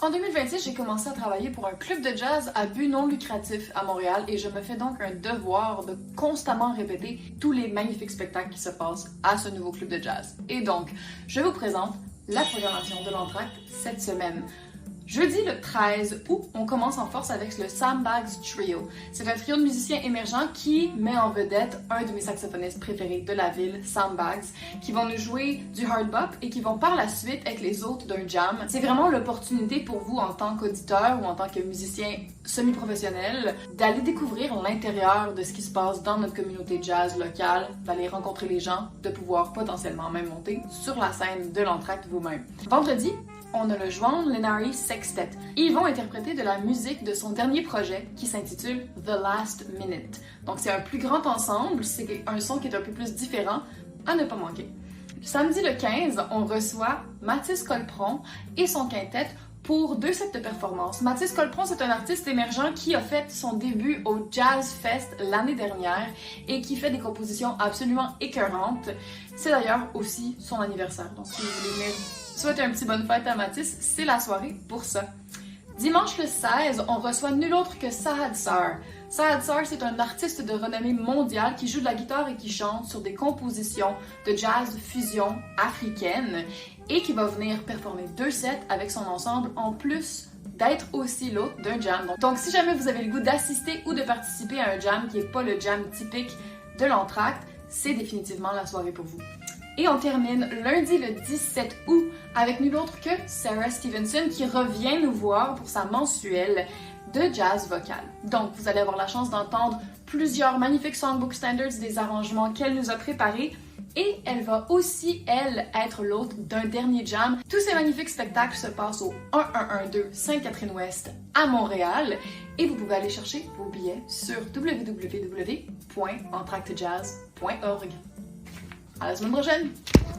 En 2026, j'ai commencé à travailler pour un club de jazz à but non lucratif à Montréal et je me fais donc un devoir de constamment répéter tous les magnifiques spectacles qui se passent à ce nouveau club de jazz. Et donc, je vous présente la programmation de l'entracte cette semaine. Jeudi le 13 août, on commence en force avec le Sam Baggs Trio. C'est un trio de musiciens émergents qui met en vedette un de mes saxophonistes préférés de la ville, Sam Baggs, qui vont nous jouer du hard bop et qui vont par la suite être les hôtes d'un jam. C'est vraiment l'opportunité pour vous en tant qu'auditeur ou en tant que musicien semi-professionnel d'aller découvrir l'intérieur de ce qui se passe dans notre communauté jazz locale, d'aller rencontrer les gens, de pouvoir potentiellement même monter sur la scène de l'entracte vous-même. Vendredi, on a le Joan Lenari Sextet. Ils vont interpréter de la musique de son dernier projet qui s'intitule The Last Minute. Donc c'est un plus grand ensemble, c'est un son qui est un peu plus différent à ne pas manquer. Samedi le 15, on reçoit Mathis Colpron et son quintet pour 2 sets de performance. Mathis Colpron, c'est un artiste émergent qui a fait son début au Jazz Fest l'année dernière et qui fait des compositions absolument écœurantes. C'est d'ailleurs aussi son anniversaire, donc si vous voulez venir souhaiter un petit bonne fête à Mathis, c'est la soirée pour ça. Dimanche le 16, on reçoit nul autre que Sahad Sar. Sahad Sar, c'est un artiste de renommée mondiale qui joue de la guitare et qui chante sur des compositions de jazz fusion africaine et qui va venir performer 2 sets avec son ensemble en plus d'être aussi l'hôte d'un jam. Donc si jamais vous avez le goût d'assister ou de participer à un jam qui n'est pas le jam typique de l'entracte, c'est définitivement la soirée pour vous. Et on termine lundi le 17 août avec nul autre que Sarah Stevenson qui revient nous voir pour sa mensuelle de jazz vocal. Donc vous allez avoir la chance d'entendre plusieurs magnifiques songbook standards des arrangements qu'elle nous a préparés et elle va aussi, elle, être l'hôte d'un dernier jam. Tous ces magnifiques spectacles se passent au 1112 Sainte-Catherine-Ouest à Montréal et vous pouvez aller chercher vos billets sur www.entractejazz.org. À la semaine prochaine!